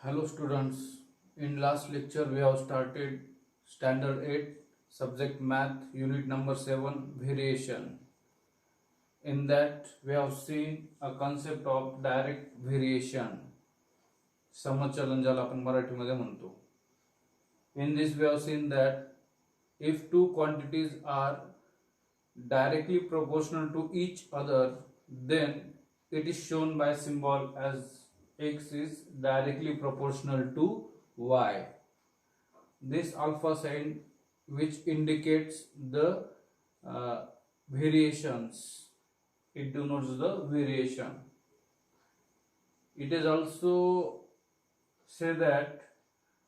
Hello students, in last lecture we have started standard 8 subject math unit number 7 variation. In that we have seen a concept of direct variation. समचलन ज्याला आपण मराठीमध्ये म्हणतो. In this we have seen that if two quantities are directly proportional to each other, then it is shown by symbol as x is directly proportional to y. This alpha sign which indicates the variations, it denotes the variation. It is also say that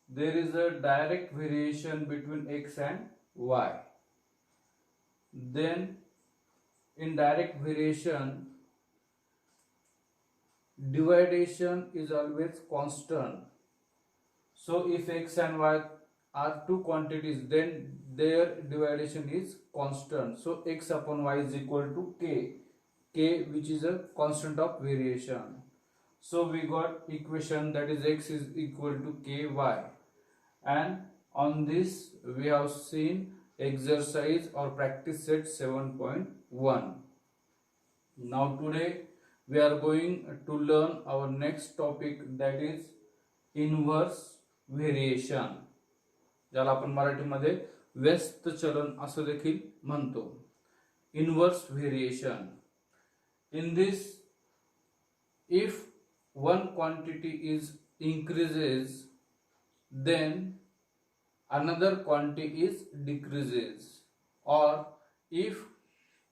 there is a direct variation between x and y. Then in direct variation, dividation is always constant. So if x and y are two quantities, then their dividation is constant. So x upon y is equal to k which is a constant of variation. So we got equation that is x is equal to ky, and on this we have seen exercise or practice set 7.1. Now today we are going to learn our next topic, that is inverse variation, ज्याला आपण मराठीमध्ये व्यस्त चलन असं देखील म्हणतो. Inverse variation. In this, if one quantity is increases, then another quantity is decreases, or if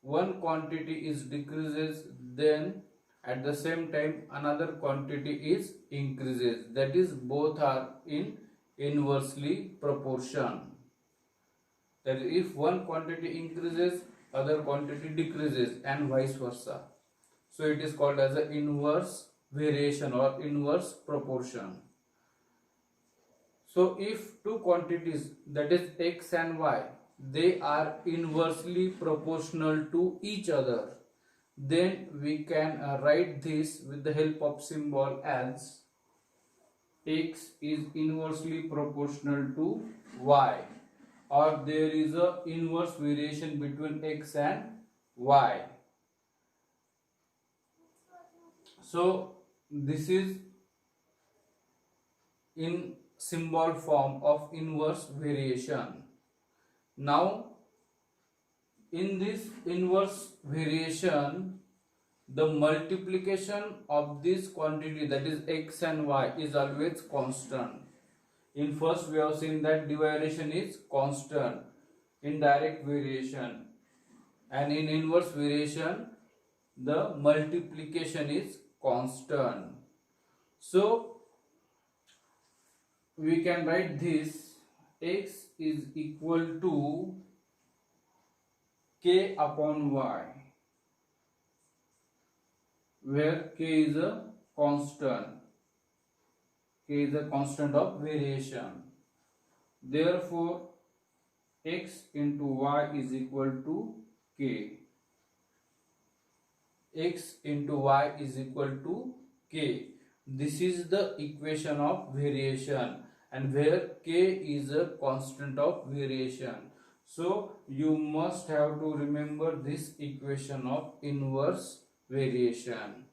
one quantity is decreases, then at the same time another quantity is increases, that is both are in inversely proportion. That is, if one quantity increases, other quantity decreases, and vice versa. So it is called as an inverse variation or inverse proportion. So if two quantities, that is x and y, they are inversely proportional to each other, then we can write this with the help of symbol as x is inversely proportional to y, or there is a inverse variation between x and y. So this is in symbol form of inverse variation. Now in this inverse variation, the multiplication of this quantity, that is x and y, is always constant. In first we have seen that division is constant in direct variation, and in inverse variation the multiplication is constant. So we can write this x is equal to k upon y, where k is a constant. K is a constant of variation. Therefore x into y is equal to k. X into y is equal to k. This is the equation of variation, and where k is a constant of variation. So you must have to remember this equation of inverse variation.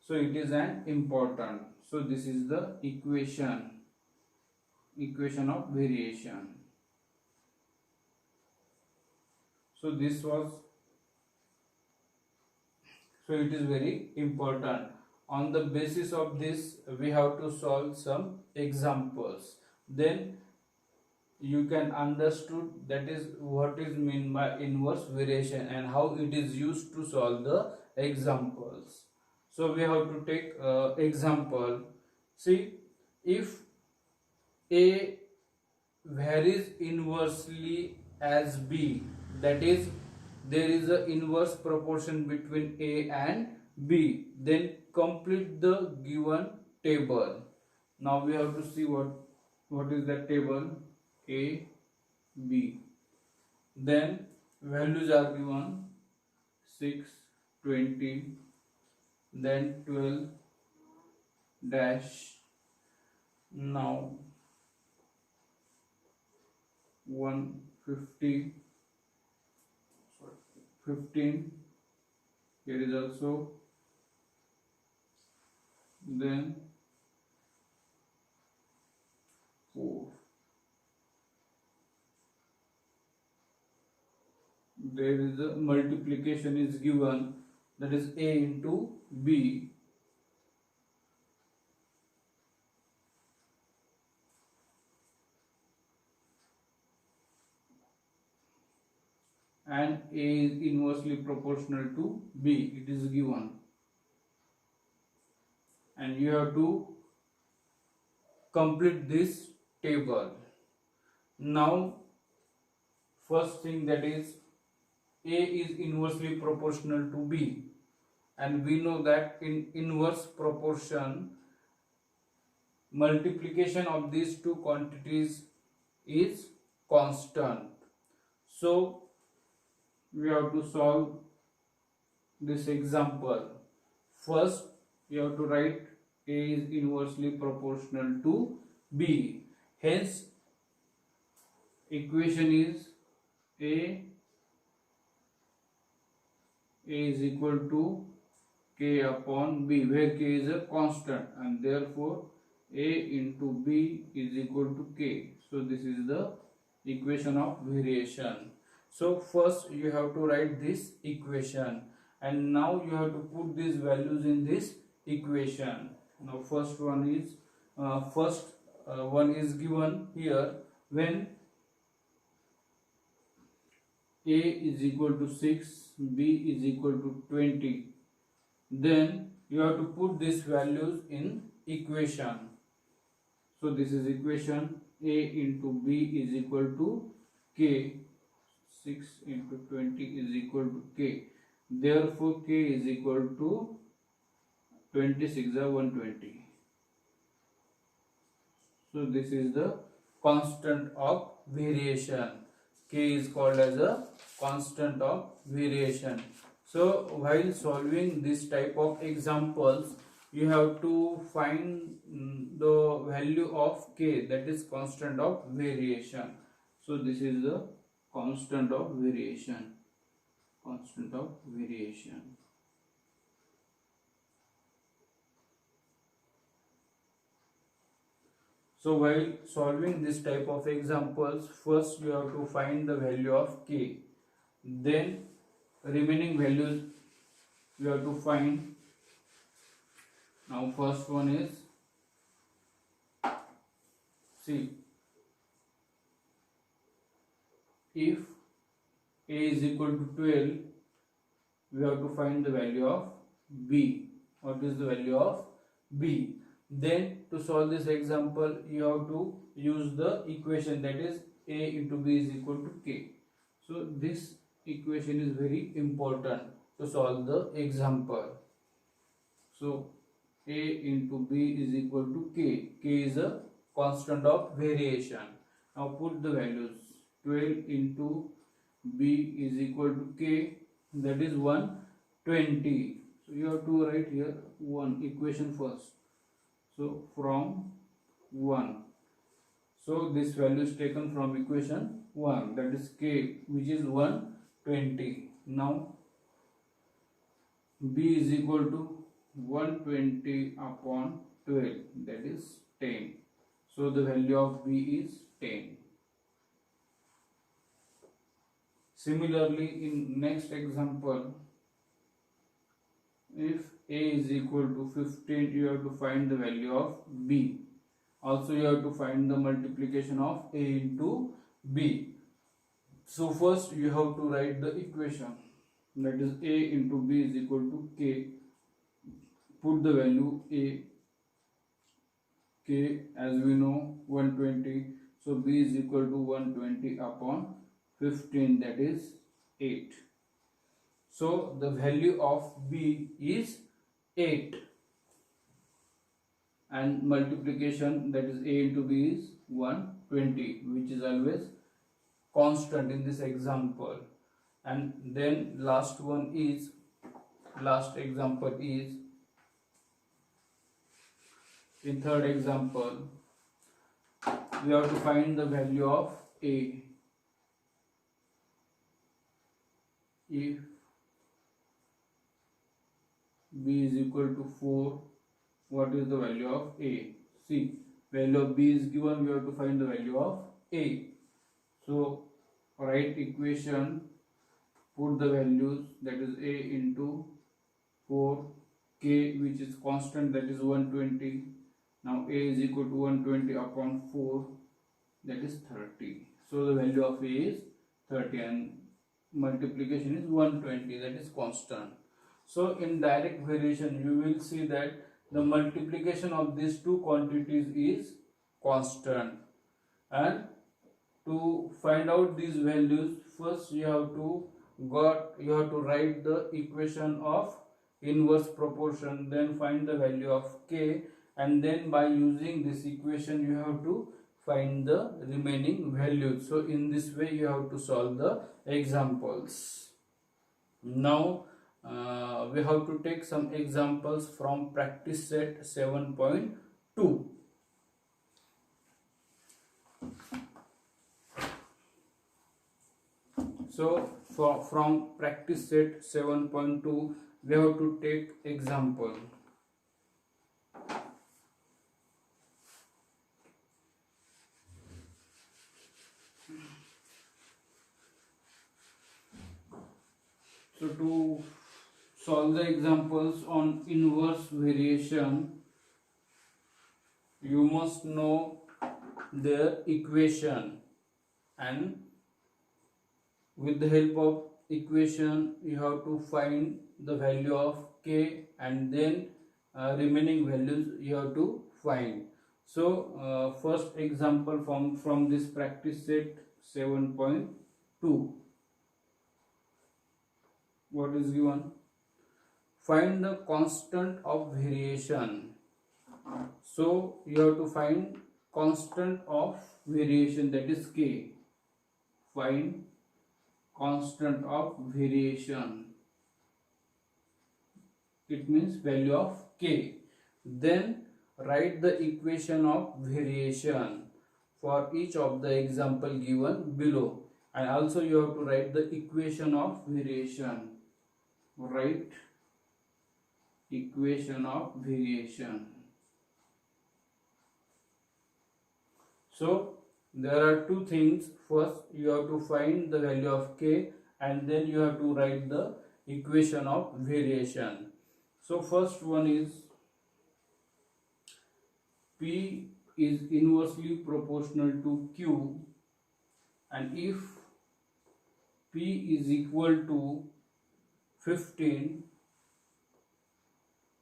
So it is an important. So this is the equation of variation. So this was, so it is very important. On the basis of this we have to solve some examples, then you can understood that is what is meant by inverse variation and how it is used to solve the examples. So we have to take example. See, if a varies inversely as b, that is there is a inverse proportion between a and b, then complete the given table. Now we have to see what is the table. A, B. Then values are given 6, 20, then 12 dash Now 150, 15, here is also, then 4. There is a multiplication is given, that is A into B, and A is inversely proportional to B, it is given, and you have to complete this table. Now first thing, that is A is inversely proportional to B, and we know that in inverse proportion multiplication of these two quantities is constant. So we have to solve this example. First you have to write A is inversely proportional to B, hence equation is A is equal to K upon B, where K is a constant, and therefore A into B is equal to K. So this is the equation of variation. So first you have to write this equation, and now you have to put these values in this equation. Now first one is given here, when A is equal to 6, B is equal to 20, then you have to put these values in equation. So this is equation, A into B is equal to K, 6 into 20 is equal to K, therefore K is equal to 26 or 120. So this is the constant of variation. K is called as a constant of variation. So while solving this type of examples, you have to find the value of K, that is constant of variation. So this is the constant of variation. Constant of variation. So while solving this type of examples, first you have to find the value of K, then remaining values you have to find. Now first one is, see, if A is equal to 12, we have to find the value of B. What is the value of B? Then to solve this example, you have to use the equation, that is A into B is equal to K. So this equation is very important to solve the example. So A into B is equal to K. K is a constant of variation. Now put the values. 12 into B is equal to K, that is 120. So you have to write here one equation first. So from 1. So this value is taken from equation 1, that is K, which is 120. Now B is equal to 120 upon 12, that is 10. So the value of B is 10. Similarly, in next example, if A is equal to 15, you have to find the value of B. Also you have to find the multiplication of A into B. So first you have to write the equation, that is A into B is equal to K. Put the value A, K as we know 120, so B is equal to 120 upon 15, that is 8. So the value of B is 8, and multiplication, that is A into B, is 120, which is always constant in this example. And then last example is, in third example, we have to find the value of A. If B is equal to 4, what is the value of A? See, value of B is given, we have to find the value of A. So write equation, put the values, that is A into 4, K which is constant, that is 120. Now A is equal to 120 upon 4, that is 30. So the value of A is 30 and multiplication is 120, that is constant. So in direct variation you will see that the multiplication of these two quantities is constant, and to find out these values, first you have to write the equation of inverse proportion, then find the value of K, and then by using this equation you have to find the remaining values. So in this way you have to solve the examples. Now we have to take some examples from practice set 7.2. So from practice set 7.2 we have to take example. So to solve the examples on inverse variation, you must know their equation, and with the help of equation you have to find the value of K, and then remaining values you have to find. So first example from this practice set 7.2, what is given? Find the constant of variation. So you have to find constant of variation, that is K. Find constant of variation, it means value of K. Then write the equation of variation for each of the example given below, and also you have to write the equation of variation. Write equation of variation. So there are two things. First you have to find the value of K, and then you have to write the equation of variation. So first one is P is inversely proportional to Q, and if P is equal to 15,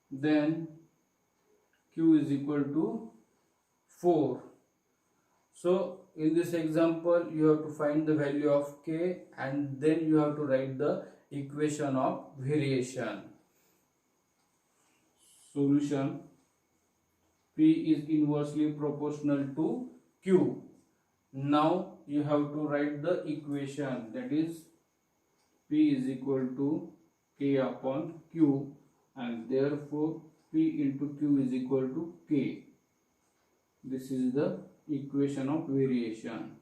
then Q is equal to 4. So in this example you have to find the value of K, and then you have to write the equation of variation. Solution: P is inversely proportional to Q. Now you have to write the equation, that is P is equal to K upon Q, and therefore P into Q is equal to K. This is the equation of variation.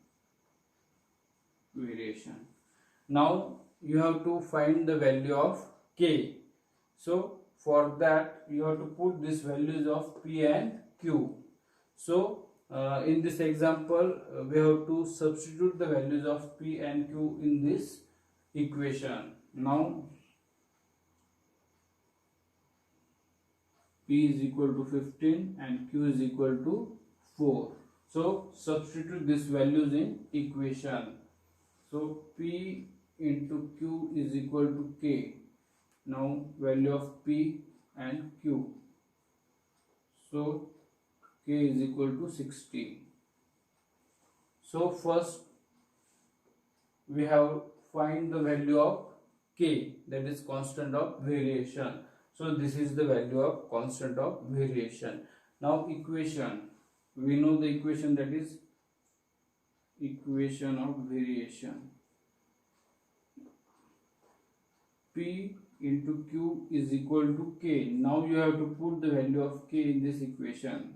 Now you have to find the value of K. So for that you have to put these values of P and Q. So in this example we have to substitute the values of P and Q in this equation. Now P is equal to 15 and Q is equal to 4. So substitute these values in equation. So P into Q is equal to K. Now value of P and Q. So K is equal to 60. So first we have find the value of K, that is constant of variation. So this is the value of constant of variation. Now equation, we know the equation, that is equation of variation. P into Q is equal to K. Now you have to put the value of K in this equation.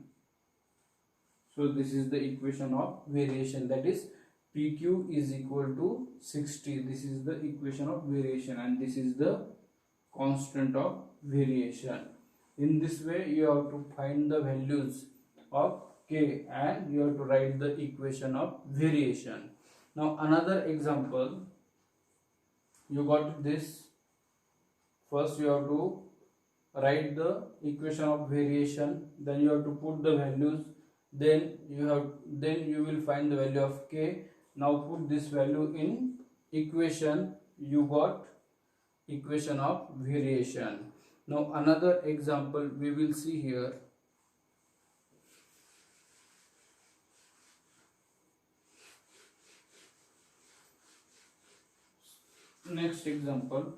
So this is the equation of variation, that is PQ is equal to 60. This is the equation of variation and this is the constant of variation. In this way you have to find the values of K and you have to write the equation of variation. Now another example, you got this. First you have to write the equation of variation, then you have to put the values, then you will find the value of K. Now put this value in equation, you got equation of variation. Now another example we will see here. Next example,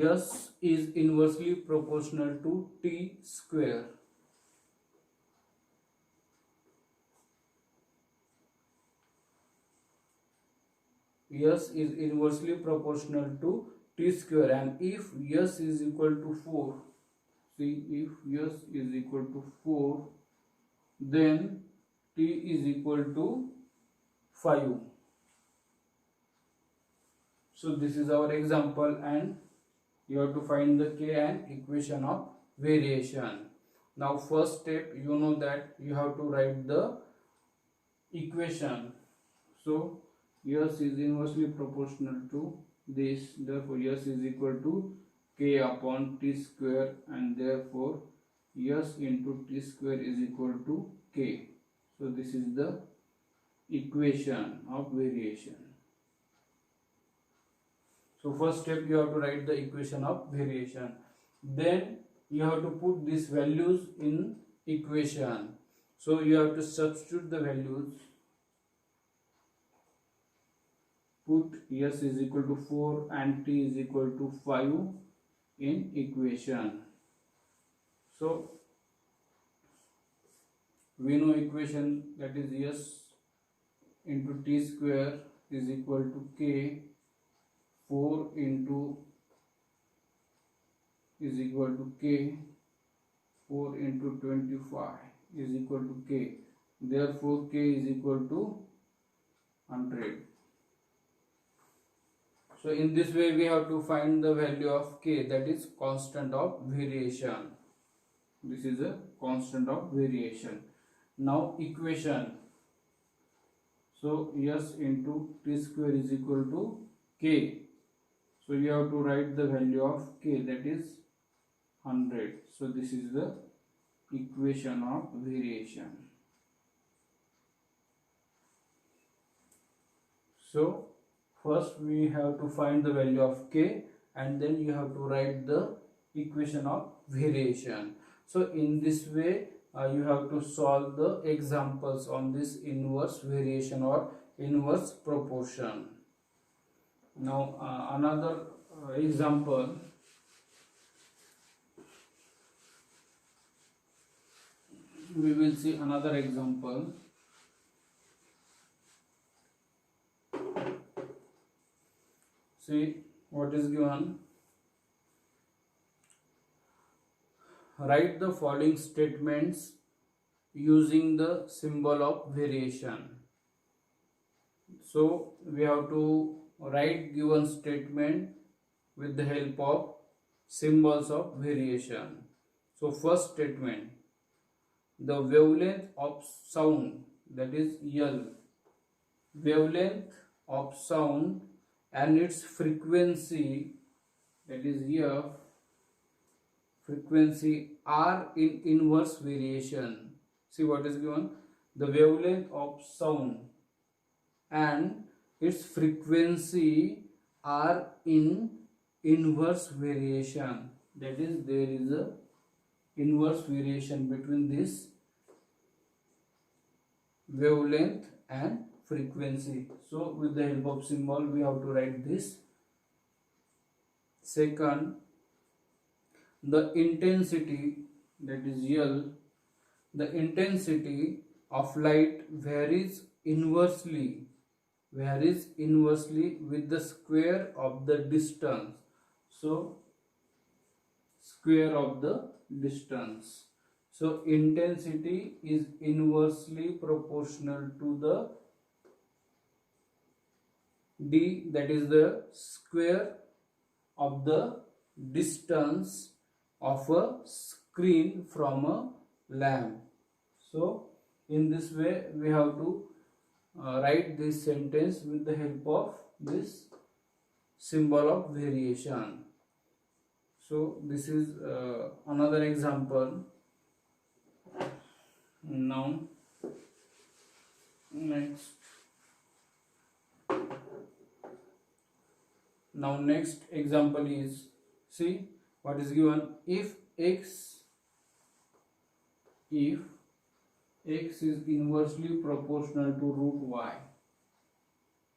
S is inversely proportional to T square. S is inversely proportional to T square, and if S is equal to 4, see, if S is equal to 4, then T is equal to 5. So this is our example and you have to find the K and equation of variation. Now first step, you know that you have to write the equation. So S is inversely proportional to this, therefore S is equal to K upon T square, and therefore S into T square is equal to K. So this is the equation of variation. So first step, you have to write the equation of variation. Then you have to put these values in equation. So you have to substitute the values. Put S is equal to 4 and T is equal to 5 in equation. So we know equation, that is S into T square is equal to K. 4 into is equal to K. 4 into 25 is equal to K. Therefore K is equal to 100. So in this way we have to find the value of K, that is constant of variation. This is a constant of variation. Now equation. So S into T square is equal to K. So you have to write the value of K, that is 100. So this is the equation of variation. So first we have to find the value of K and then you have to write the equation of variation. So in this way you have to solve the examples on this inverse variation or inverse proportion. Now another example, we will see another example. See what is given. Write the following statements using the symbol of variation. So we have to write given statement with the help of symbols of variation. So first statement, the wavelength of sound, that is L, wavelength of sound and its frequency, that is F, frequency are in inverse variation. See what is given, the wavelength of sound and its frequency are in inverse variation, that is there is a inverse variation between this wavelength and frequency. So with the help of symbol we have to write this. Second, the intensity, that is L, the intensity of light varies inversely with the square of the distance. So square of the distance. So intensity is inversely proportional to the d, that is the square of the distance of a screen from a lamp. So in this way we have to write this sentence with the help of this symbol of variation. So this is another example. Now next example is, see what is given. If x is inversely proportional to root y,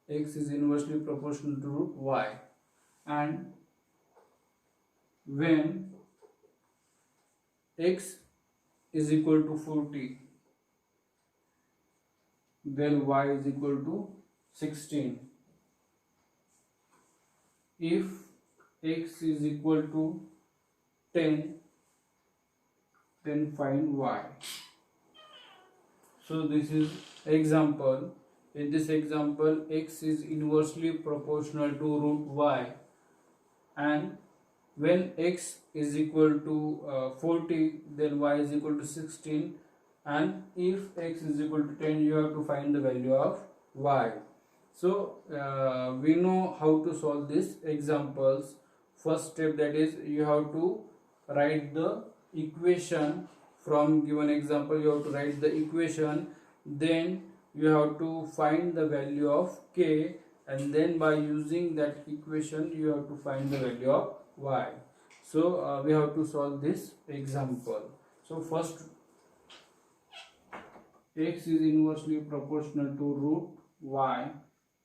x is inversely proportional to root y, and when x is equal to 40, then y is equal to 16. If x is equal to 10, then find y. So this is example. In this example, x is inversely proportional to root y, and when x is equal to 40, then y is equal to 16, and if x is equal to 10, you have to find the value of y. So we know how to solve these examples. First step, that is you have to write the equation from given example. You have to write the equation, then you have to find the value of k, and then by using that equation you have to find the value of y. So we have to solve this example. So first, x is inversely proportional to root y,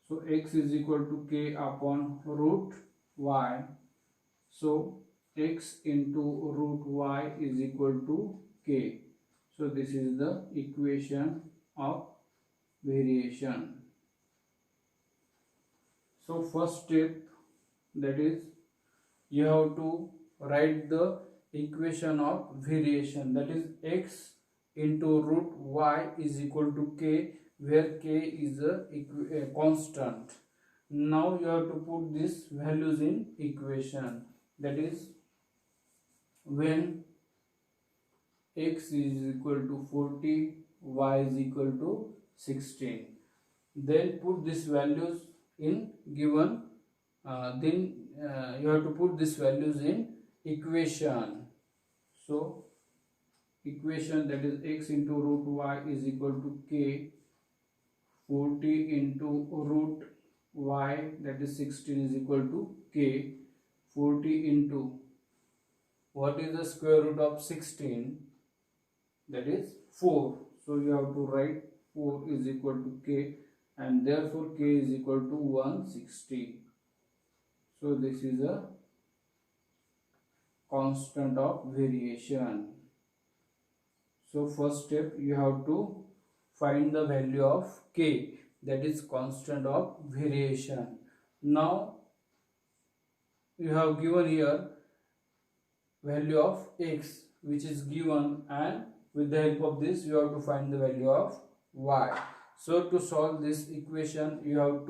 so x is equal to k upon root y. So x into root y is equal to k. So this is the equation of variation. So first step, that is you have to write the equation of variation, that is x into root y is equal to k, where k is a constant. Now you have to put these values in equation, that is when x is equal to 40, y is equal to 16, then put these values in given, then you have to put these values in equation. So equation, that is x into root y is equal to k, 40 into root y, that is 16, is equal to k. 40 into, what is the square root of 16? That is 4. So you have to write 4 is equal to k, and therefore k is equal to 160. So this is a constant of variation. So first step, you have to find the value of k, that is constant of variation. Now you have given here value of x, which is given, and with the help of this you have to find the value of y. So to solve this equation, you have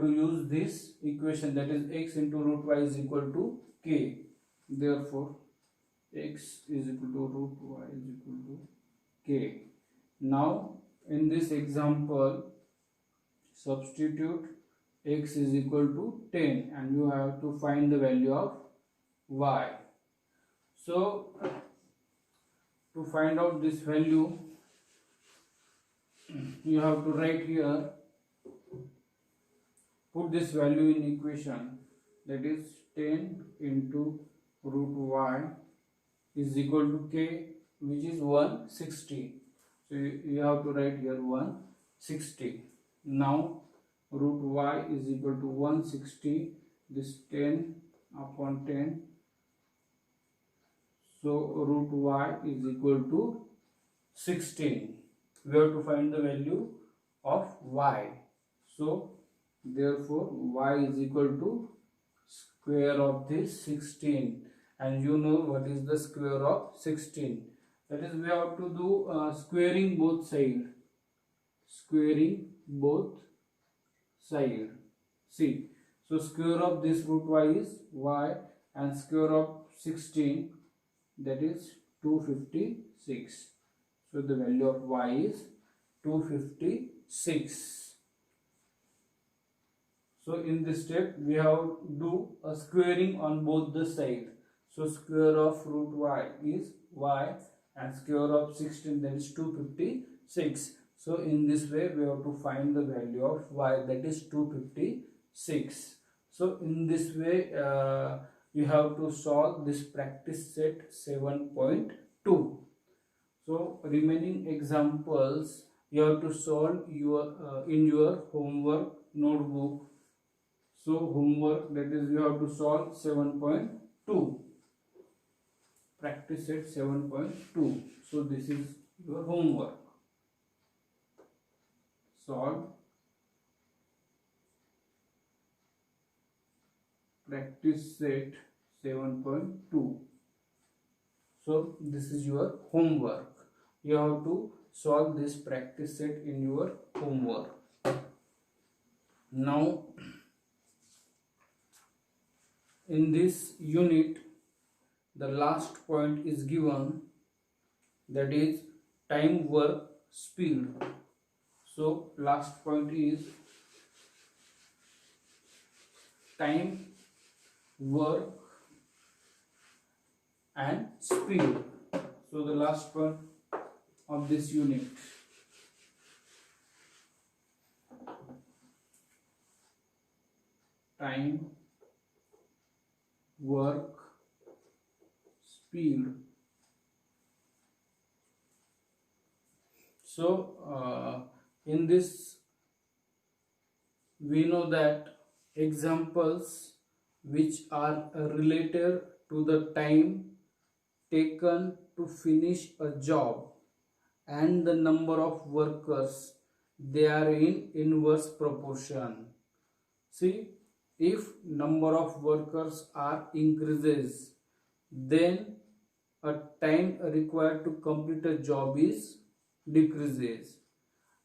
to use this equation, that is x into root y is equal to k. Therefore x is equal to root y is equal to k. Now in this example, substitute x is equal to 10, and you have to find the value of y. So to find out this value, you have to write here, put this value in equation, that is 10 into root y is equal to k, which is 160. So you have to write here 160. Now root y is equal to 160, this 10 upon 10, so root y is equal to 16. We have to find the value of y. So therefore y is equal to square of this 16, and you know what is the square of 16. That is, we have to do squaring both side. Squaring both side. See, so square of this root y is y, and square of 16, that is 256. So the value of y is 256. So in this step we have to do a squaring on both the sides. So square of root y is y, and square of 16, that is 256. So in this way we have to find the value of y, that is 256. So in this way you have to solve this practice set 7.2. So remaining examples you have to solve in your homework notebook. So homework, that is, you have to solve 7.2. Practice set 7.2. So this is your homework. Solve practice set 7.2. So this is your homework. You have to solve this practice set in your homework. Now in this unit the last point is given, that is time, work, speed. So last point is time, work and speed. So the last point of this unit. Time, work, speed. So in this we know that examples which are related to the time taken to finish a job and the number of workers, they are in inverse proportion. See, if number of workers are increases, then a time required to complete a job is decreases,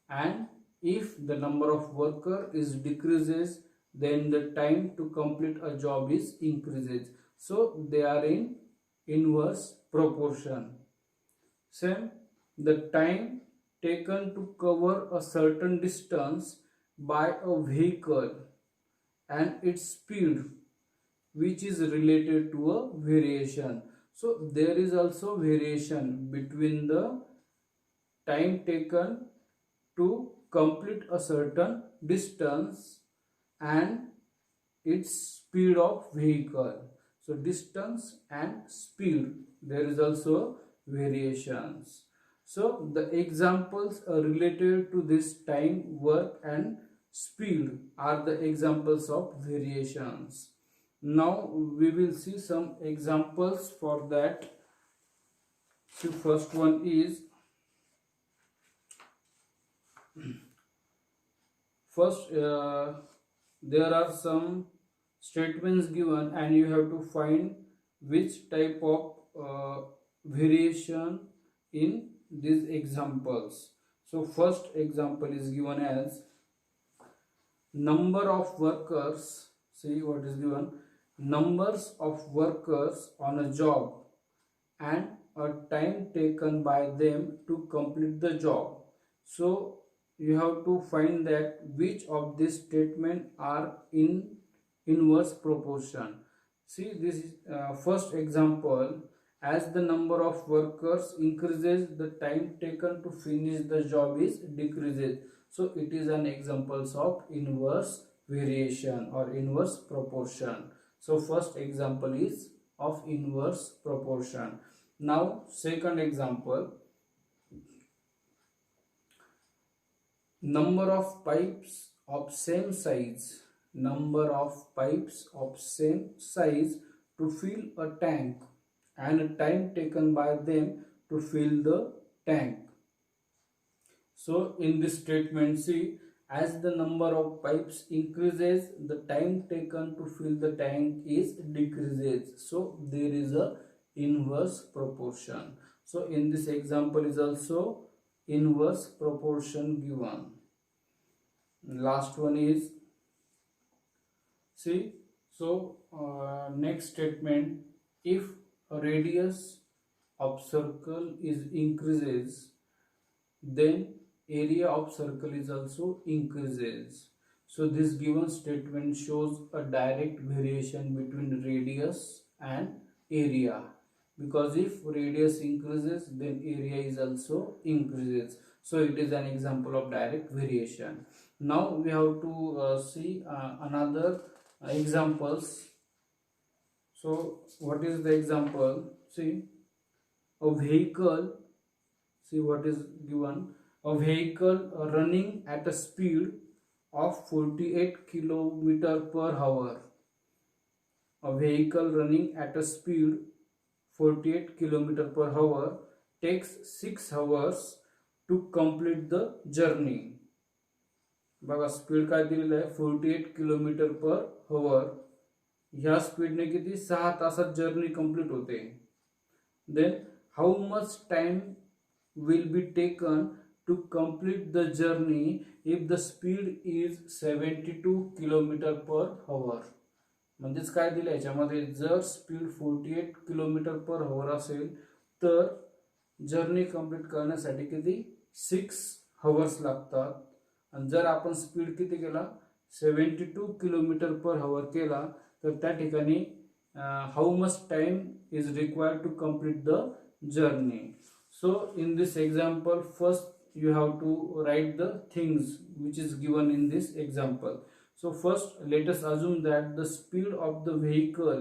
and if the number of worker is decreases, then the time to complete a job is increases. So they are in inverse proportion. Same, the time taken to cover a certain distance by a vehicle and its speed, which is related to a variation. So there is also variation between the time taken to complete a certain distance and its speed of vehicle. So distance and speed, there is also variations. So the examples related to this time, work and speed are the examples of variations. Now we will see some examples for that. So first one is, first there are some statements given and you have to find which type of variation in these examples. So first example is given as number of workers. See what is given: numbers of workers on a job and a time taken by them to complete the job. So you have to find that which of these statements are in inverse proportion. See this is first example, as the number of workers increases, the time taken to finish the job is decreases. So it is an examples of inverse variation or inverse proportion. So first example is of inverse proportion. Now second example, number of pipes of same size, number of pipes of same size to fill a tank and time taken by them to fill the tank. So in this statement, see, as the number of pipes increases, the time taken to fill the tank is decreases. So there is a inverse proportion. So in this example is also inverse proportion given. Last one is, see, so next statement, if a radius of circle is increases, then area of circle is also increases. So this given statement shows a direct variation between radius and area, because if radius increases then area is also increases. So it is an example of direct variation. Now we have to see another examples. So what is the example? See, a vehicle, see what is given, a vehicle running at a speed of 48 kilometer per hour. A vehicle running at a speed 48 kilometer per hour takes 6 hours to complete the journey. बघा speed काय दिलेलं आहे 48 kilometre per hour. ह्या स्पीडने किती 6 तासात journey complete होते. Then how much time will be taken to complete the journey if the speed is 72 kilometre per hour. म्हणजेच काय दिलं याच्यामध्ये, जर स्पीड 48 किलोमीटर पर आवर असेल तर जर्नी कंप्लीट करण्यासाठी किती 6 आवर्स लागतात. आणि जर आपण स्पीड किती केला 72 किलोमीटर पर आवर केला तर त्या ठिकाणी how much time is required to complete the journey. So in this example, first you have to write the things which is given in this example. So first let us assume that the speed of the vehicle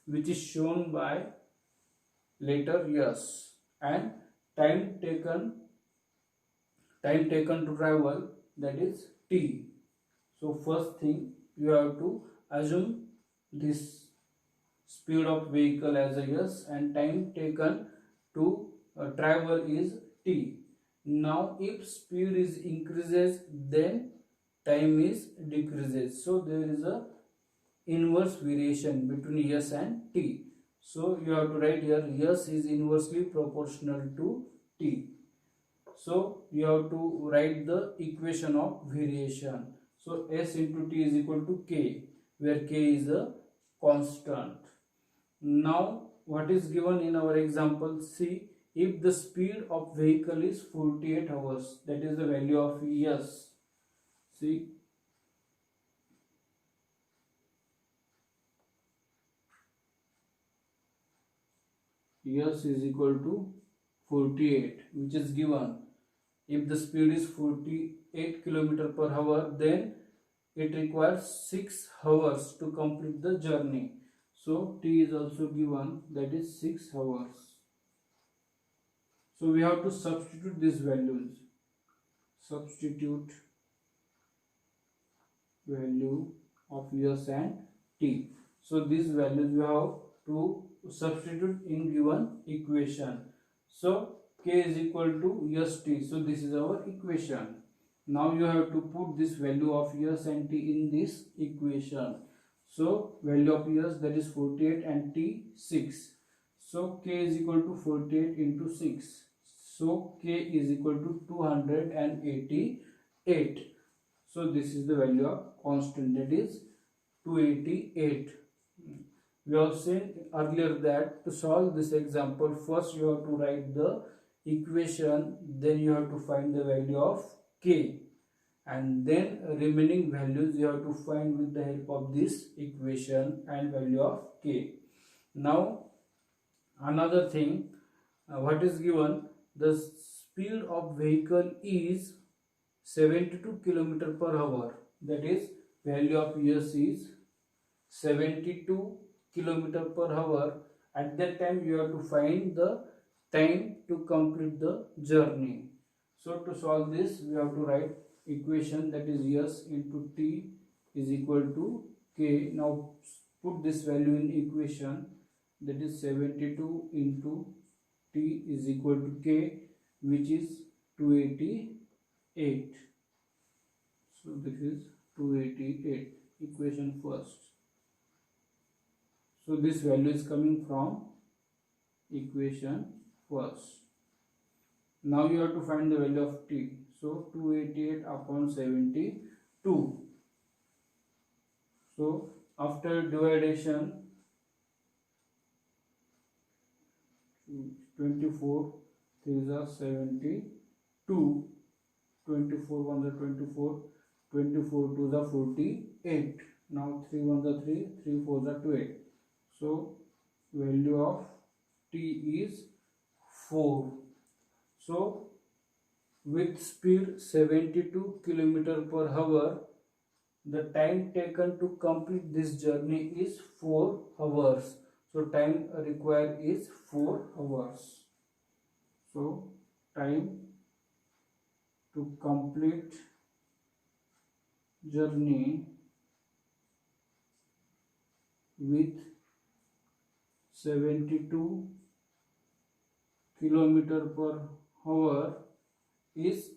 which is shown by letter S and time taken to travel, that is T. So first thing you have to assume this speed of vehicle as a S and time taken to travel is T. Now if speed is increases then time is decreases. So there is a inverse variation between S and T. So you have to write here S is inversely proportional to T. So you have to write the equation of variation. So S into T is equal to K, where K is a constant. Now what is given in our example, see, if the speed of vehicle is 48 hours, that is the value of S. See, S is equal to 48, which is given. If the speed is 48 kilometer per hour, then it requires 6 hours to complete the journey. So T is also given, that is 6 hours. So we have to substitute these values. Substitute value of S and T. So these values we have to substitute in given equation. So K is equal to ST. So this is our equation. Now you have to put this value of S and T in this equation. So value of S, that is 48, and T 6. So K is equal to 48 into 6. So K is equal to 288. So this is the value of constant, that is 288. We have seen earlier that to solve this example, first you have to write the equation, then you have to find the value of K, and then remaining values you have to find with the help of this equation and value of K. Now another thing, what is given, the speed of vehicle is 72 kilometer per hour, that is value of S is 72 kilometer per hour. At that time you have to find the time to complete the journey. So to solve this we have to write equation, that is S into T is equal to K. Now put this value in equation, that is 72 into T is equal to K, which is 288. So So this is 288, equation first. So this value is coming from equation first. Now you have to find the value of t. So 288 upon 72. So after division, 24 3s are 72, 24 1s are 24, 24 2s are 48. Now 3 1s are 3, 3 4s are 12. So value of t is 4. So with speed 72 km per hour, the time taken to complete this journey is 4 hours. So time required is 4 hours. So time to complete journey with 72 km per hour is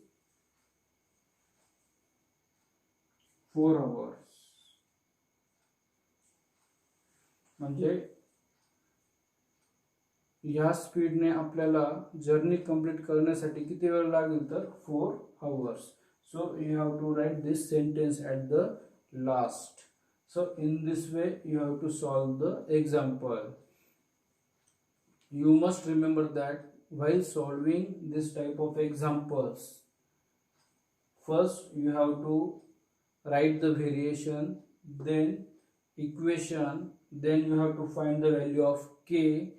4 hours. म्हणजे या स्पीडने आपल्याला journey complete करण्यासाठी किती वेळ लागेल तर 4 hours. So you have to write this sentence at the last. So in this way you have to solve the example. You must remember that while solving this type of examples, first you have to write the variation, then equation, then you have to find the value of k,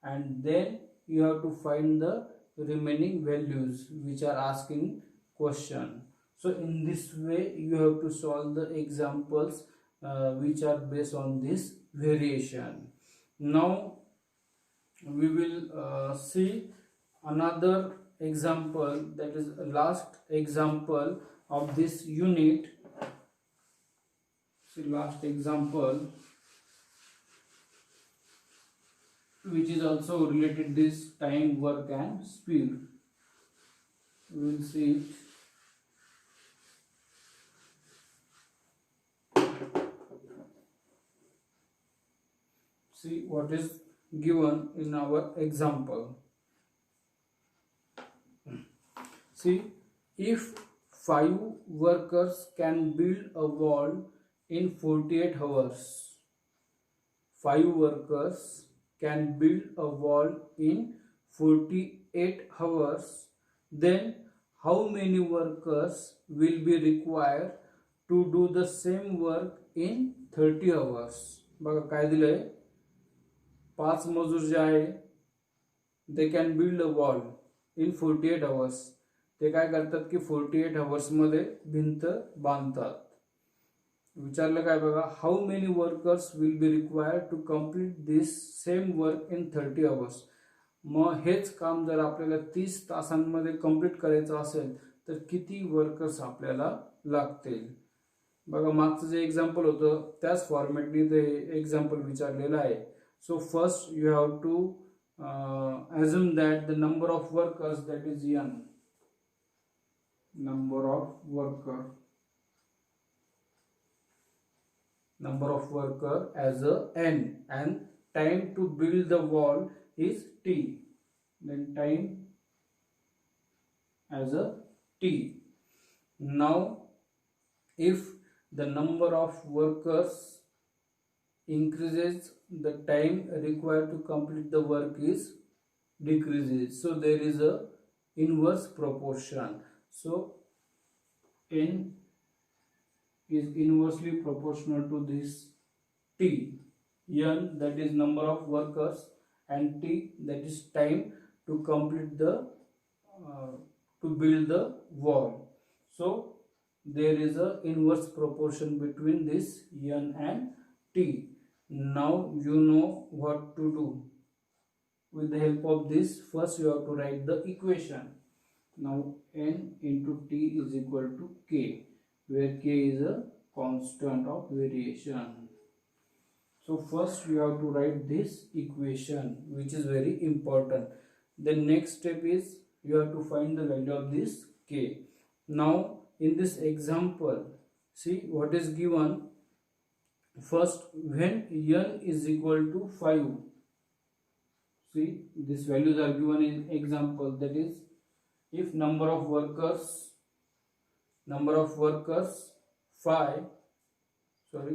and then you have to find the remaining values which are asking question. So in this way you have to solve the examples which are based on this variation. Now we will see another example, that is last example of this unit. See last example which is also related this time, work and speed. We will see it. See what is given in our example. See, if 5 workers can build a wall in 48 hours, 5 workers can build a wall in 48 hours, then how many workers will be required to do the same work in 30 hours? बघा काय दिलंय, 5 मजूर जे आहे they can build a wall in 48 hours. ते काय करतात की 48 hours मध्ये भिंत बांधतात. विचारलं काय बघा, how many workers will be required to complete this same work in 30 hours. मग हेच काम जर आपल्याला 30 तासांमध्ये कंप्लीट करायचं असेल तर किती वर्कर्स आपल्याला लागतील. बघा मागचं जे एक्झाम्पल होतं त्याच फॉर्मॅटने ते एक्झाम्पल विचारलेलं आहे. So first you have to assume that the number of workers, that is n, number of worker as a n, and time to build the wall is t, then time as a t. Now if the number of workers increases, the time required to complete the work is decreases. So there is a inverse proportion. So n is inversely proportional to this t. N, that is number of workers, and t, that is time to complete the to build the wall. So there is a inverse proportion between this n and t. Now you know what to do. With the help of this, first you have to write the equation. Now n into t is equal to k, where k is a constant of variation. So first you have to write this equation, which is very important. The next step is you have to find the value of this k. Now in this example See what is given. First, when n is equal to 5, see these values are given in example, that is if number of workers 5, 5,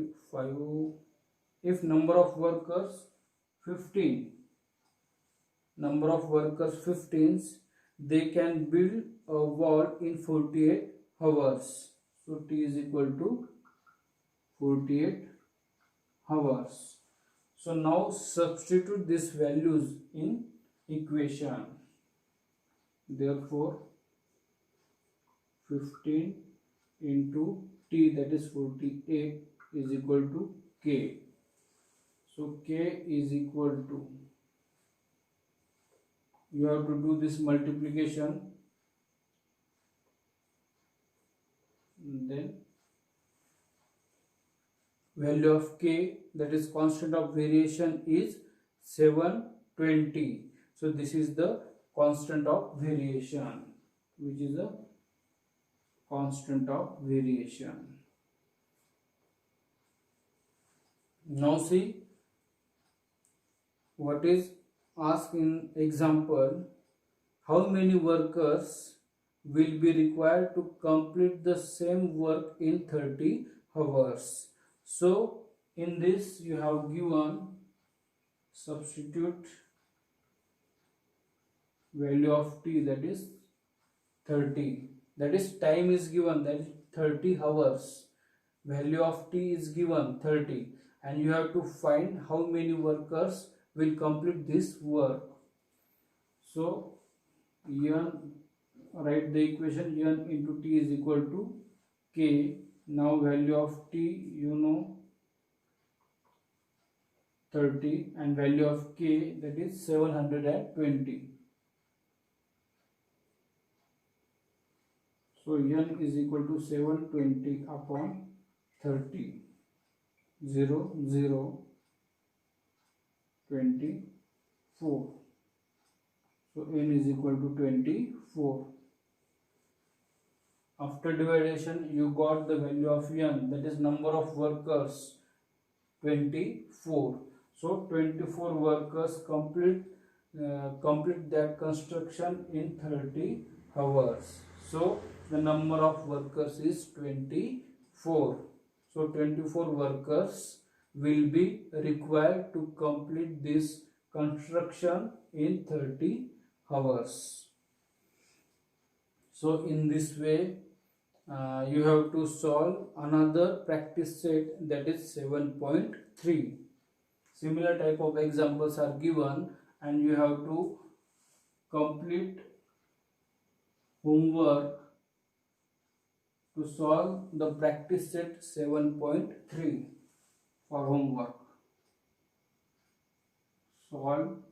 if number of workers 15, number of workers 15, they can build a wall in 48 hours. So T is equal to 48 hours. So now substitute these values in equation. Therefore 15 into T, that is 48, is equal to K. So K is equal to, you have to do this multiplication, then value of K, that is constant of variation, is 720. So this is the constant of variation, which is a constant of variation. Now see what is asked in example. How many workers will be required to complete the same work in 30 hours? So in this you have given, substitute value of T, that is 30, that is time is given, that is 30 hours. Value of T is given 30, and you have to find how many workers will complete this work. So n, write the equation, n into T is equal to K. Now value of T, you know, 30, and value of K, that is 720. So n is equal to 720 upon 30, 0, 0, 24. So n is equal to 24. After division, you got the value of n, that is number of workers 24. So 24 workers complete that construction in 30 hours. So the number of workers is 24. So 24 workers will be required to complete this construction in 30 hours. So in this way you have to solve another practice set, that is 7.3. Similar type of examples are given, and you have to complete homework to solve the practice set 7.3 for homework. Solve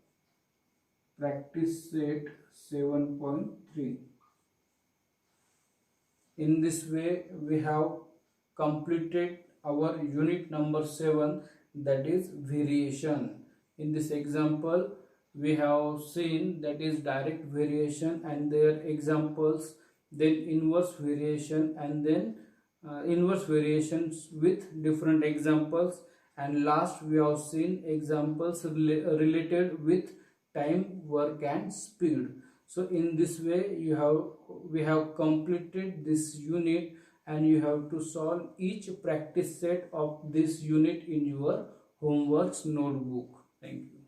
practice set 7.3. In this way we have completed our unit number 7, that is variation. In this example we have seen that is direct variation and their examples, then inverse variation, and then inverse variations with different examples, and last we have seen examples related with time, work and speed. So in this way we have completed this unit, and you have to solve each practice set of this unit in your homeworks notebook. Thank you.